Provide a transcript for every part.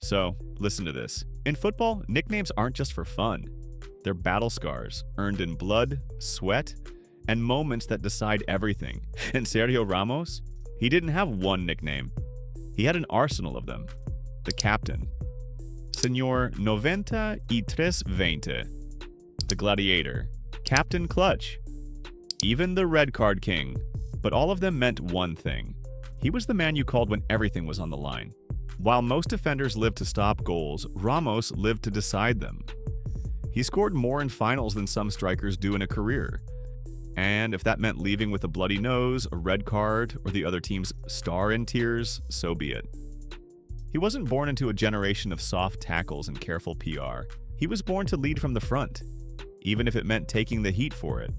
So, listen to this. In football, nicknames aren't just for fun. They're battle scars, earned in blood, sweat, and moments that decide everything. And Sergio Ramos? He didn't have one nickname. He had an arsenal of them. The captain. Señor 93-20. The Gladiator. Captain Clutch. Even the Red Card King. But all of them meant one thing. He was the man you called when everything was on the line. While most defenders lived to stop goals, Ramos lived to decide them. He scored more in finals than some strikers do in a career. And if that meant leaving with a bloody nose, a red card, or the other team's star in tears, so be it. He wasn't born into a generation of soft tackles and careful PR. He was born to lead from the front, even if it meant taking the heat for it.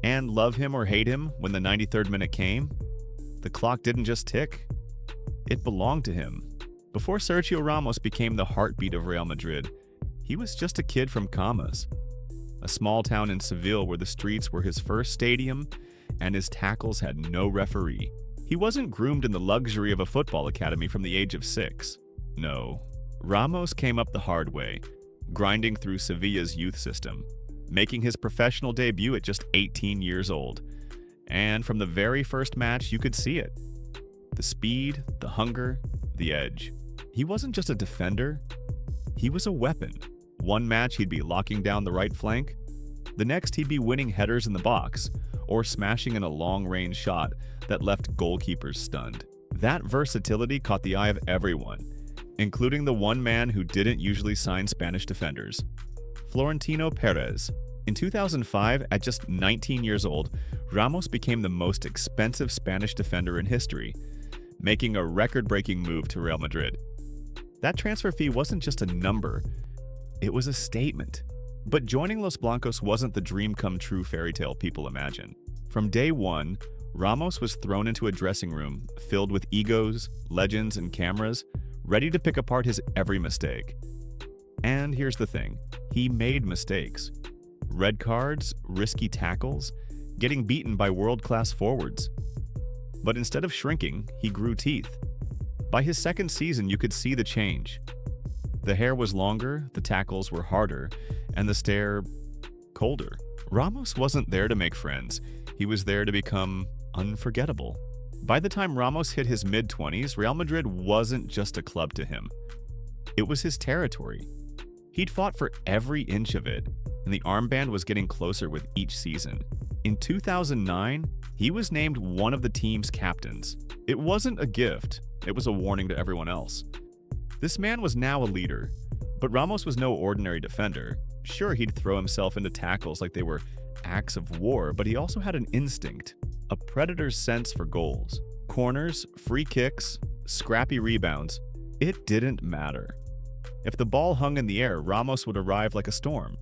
And love him or hate him, when the 93rd minute came, the clock didn't just tick. It belonged to him. Before Sergio Ramos became the heartbeat of Real Madrid, he was just a kid from Camas, a small town in Seville where the streets were his first stadium and his tackles had no referee. He wasn't groomed in the luxury of a football academy from the age of 6. No, Ramos came up the hard way, grinding through Sevilla's youth system, making his professional debut at just 18 years old. And from the very first match, you could see it. The speed, the hunger, the edge. He wasn't just a defender, he was a weapon. One match he'd be locking down the right flank, the next he'd be winning headers in the box, or smashing in a long-range shot that left goalkeepers stunned. That versatility caught the eye of everyone, including the one man who didn't usually sign Spanish defenders, Florentino Perez. In 2005, at just 19 years old, Ramos became the most expensive Spanish defender in history, making a record-breaking move to Real Madrid. That transfer fee wasn't just a number, it was a statement. But joining Los Blancos wasn't the dream-come-true fairy tale people imagine. From day one, Ramos was thrown into a dressing room filled with egos, legends, and cameras, ready to pick apart his every mistake. And here's the thing, he made mistakes. Red cards, risky tackles, getting beaten by world-class forwards. But instead of shrinking, he grew teeth. By his second season, you could see the change. The hair was longer, the tackles were harder, and the stare colder. Ramos wasn't there to make friends. He was there to become unforgettable. By the time Ramos hit his mid-20s, Real Madrid wasn't just a club to him. It was his territory. He'd fought for every inch of it, and the armband was getting closer with each season. In 2009, he was named one of the team's captains. It wasn't a gift, it was a warning to everyone else. This man was now a leader, but Ramos was no ordinary defender. Sure, he'd throw himself into tackles like they were acts of war, but he also had an instinct, a predator's sense for goals. Corners, free kicks, scrappy rebounds, it didn't matter. If the ball hung in the air, Ramos would arrive like a storm.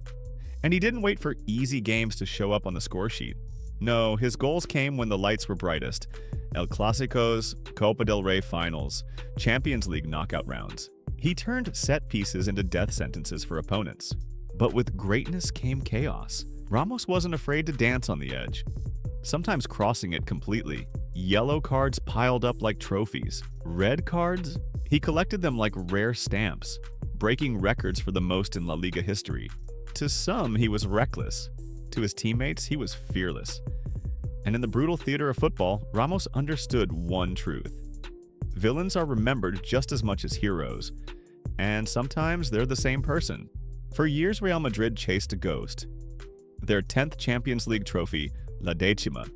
And he didn't wait for easy games to show up on the score sheet. No, his goals came when the lights were brightest. El Clásicos, Copa del Rey finals, Champions League knockout rounds. He turned set pieces into death sentences for opponents. But with greatness came chaos. Ramos wasn't afraid to dance on the edge, sometimes crossing it completely. Yellow cards piled up like trophies. Red cards? He collected them like rare stamps, breaking records for the most in La Liga history. To some, he was reckless. To his teammates, he was fearless. And in the brutal theater of football, Ramos understood one truth. Villains are remembered just as much as heroes, and sometimes they're the same person. For years, Real Madrid chased a ghost. Their 10th Champions League trophy, La Décima.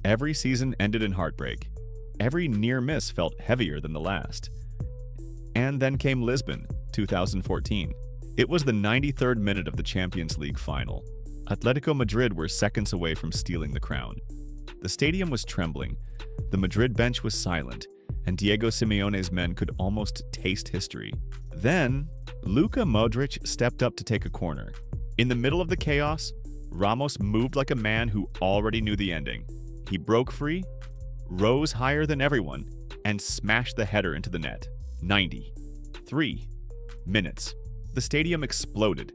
Every season ended in heartbreak. Every near miss felt heavier than the last. And then came Lisbon, 2014. It was the 93rd minute of the Champions League final. Atletico Madrid were seconds away from stealing the crown. The stadium was trembling, the Madrid bench was silent, and Diego Simeone's men could almost taste history. Then, Luka Modric stepped up to take a corner. In the middle of the chaos, Ramos moved like a man who already knew the ending. He broke free, rose higher than everyone, and smashed the header into the net. 93 minutes. The stadium exploded.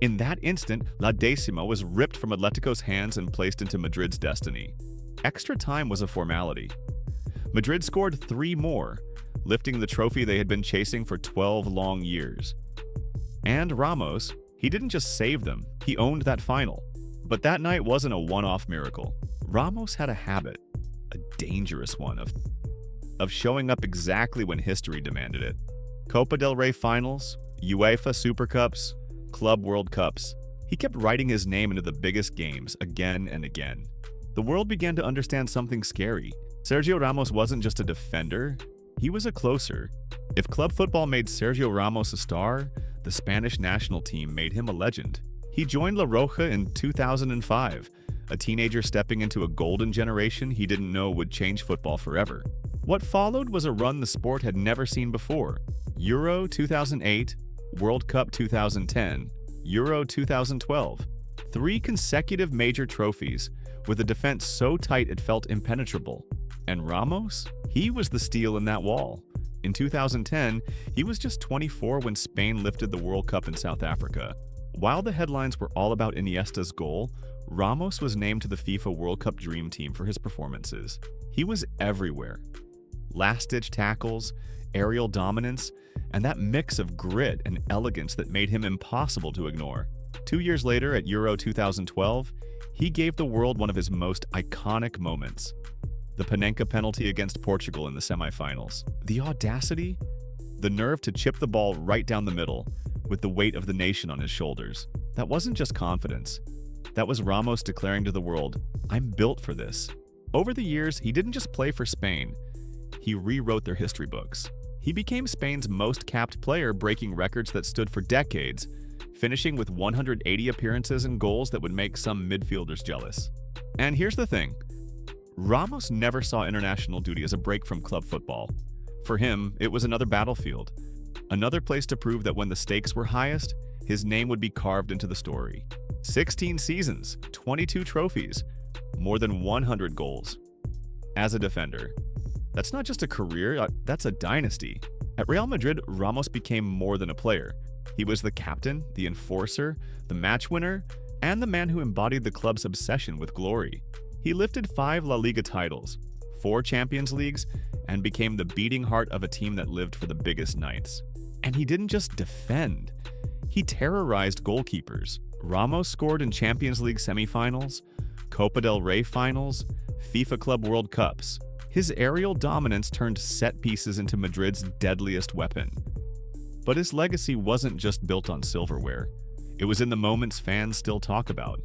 In that instant, La Décima was ripped from Atletico's hands and placed into Madrid's destiny. Extra time was a formality. Madrid scored 3 more, lifting the trophy they had been chasing for 12 long years. And Ramos, he didn't just save them, he owned that final. But that night wasn't a one-off miracle. Ramos had a habit, a dangerous one, of showing up exactly when history demanded it. Copa del Rey finals, UEFA Super Cups, Club World Cups. He kept writing his name into the biggest games again and again. The world began to understand something scary. Sergio Ramos wasn't just a defender, he was a closer. If club football made Sergio Ramos a star, the Spanish national team made him a legend. He joined La Roja in 2005, a teenager stepping into a golden generation he didn't know would change football forever. What followed was a run the sport had never seen before. Euro 2008, World Cup 2010, Euro 2012. 3 consecutive major trophies, with a defense so tight it felt impenetrable. And Ramos? He was the steel in that wall. In 2010, he was just 24 when Spain lifted the World Cup in South Africa. While the headlines were all about Iniesta's goal, Ramos was named to the FIFA World Cup Dream Team for his performances. He was everywhere. Last-ditch tackles, aerial dominance, and that mix of grit and elegance that made him impossible to ignore. 2 years later, at Euro 2012, he gave the world one of his most iconic moments. The Panenka penalty against Portugal in the semifinals. The audacity, the nerve to chip the ball right down the middle, with the weight of the nation on his shoulders. That wasn't just confidence. That was Ramos declaring to the world, "I'm built for this." Over the years, he didn't just play for Spain. He rewrote their history books. He became Spain's most capped player, breaking records that stood for decades, finishing with 180 appearances and goals that would make some midfielders jealous. And here's the thing. Ramos never saw international duty as a break from club football. For him, it was another battlefield. Another place to prove that when the stakes were highest, his name would be carved into the story. 16 seasons, 22 trophies, more than 100 goals. As a defender, that's not just a career, that's a dynasty. At Real Madrid, Ramos became more than a player. He was the captain, the enforcer, the match winner, and the man who embodied the club's obsession with glory. He lifted 5 La Liga titles, 4 Champions Leagues, and became the beating heart of a team that lived for the biggest nights. And he didn't just defend, he terrorized goalkeepers. Ramos scored in Champions League semifinals, Copa del Rey finals, FIFA Club World Cups. His aerial dominance turned set pieces into Madrid's deadliest weapon. But his legacy wasn't just built on silverware. It was in the moments fans still talk about.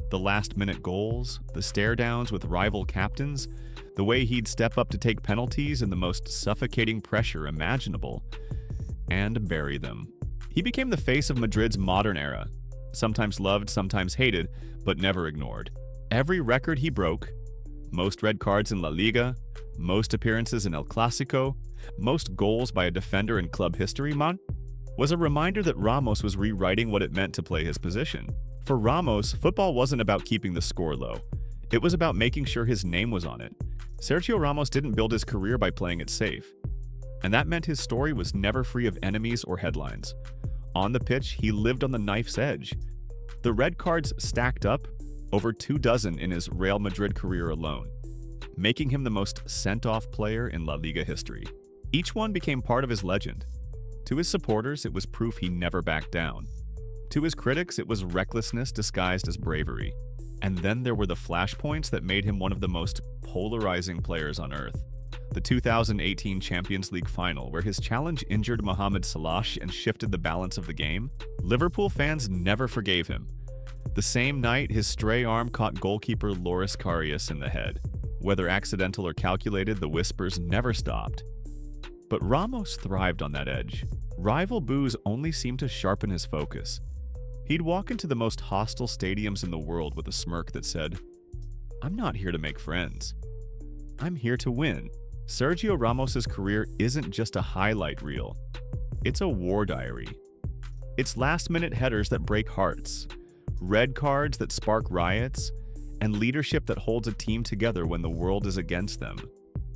The last-minute goals, the stare-downs with rival captains, the way he'd step up to take penalties in the most suffocating pressure imaginable, and bury them. He became the face of Madrid's modern era, sometimes loved, sometimes hated, but never ignored. Every record he broke, most red cards in La Liga, most appearances in El Clásico, most goals by a defender in club history, was a reminder that Ramos was rewriting what it meant to play his position. For Ramos, football wasn't about keeping the score low. It was about making sure his name was on it. Sergio Ramos didn't build his career by playing it safe. And that meant his story was never free of enemies or headlines. On the pitch, he lived on the knife's edge. The red cards stacked up, over 24 in his Real Madrid career alone, making him the most sent-off player in La Liga history. Each one became part of his legend. To his supporters, it was proof he never backed down. To his critics, it was recklessness disguised as bravery. And then there were the flashpoints that made him one of the most polarizing players on earth. The 2018 Champions League final, where his challenge injured Mohamed Salah and shifted the balance of the game. Liverpool fans never forgave him. The same night, his stray arm caught goalkeeper Loris Karius in the head. Whether accidental or calculated, the whispers never stopped. But Ramos thrived on that edge. Rival boos only seemed to sharpen his focus. He'd walk into the most hostile stadiums in the world with a smirk that said, "I'm not here to make friends. I'm here to win." Sergio Ramos's career isn't just a highlight reel. It's a war diary. It's last-minute headers that break hearts, red cards that spark riots, and leadership that holds a team together when the world is against them.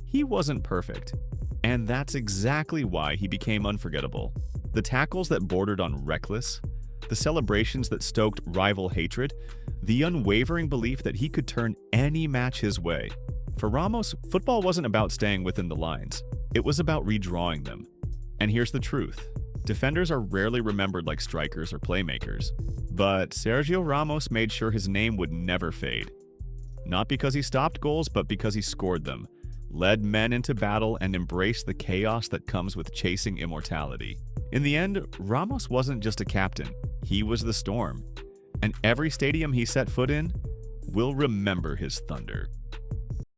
He wasn't perfect, and that's exactly why he became unforgettable. The tackles that bordered on reckless, the celebrations that stoked rival hatred, the unwavering belief that he could turn any match his way. For Ramos, football wasn't about staying within the lines. It was about redrawing them. And here's the truth. Defenders are rarely remembered like strikers or playmakers. But Sergio Ramos made sure his name would never fade. Not because he stopped goals, but because he scored them, led men into battle, and embraced the chaos that comes with chasing immortality. In the end, Ramos wasn't just a captain. He was the storm. And every stadium he set foot in will remember his thunder.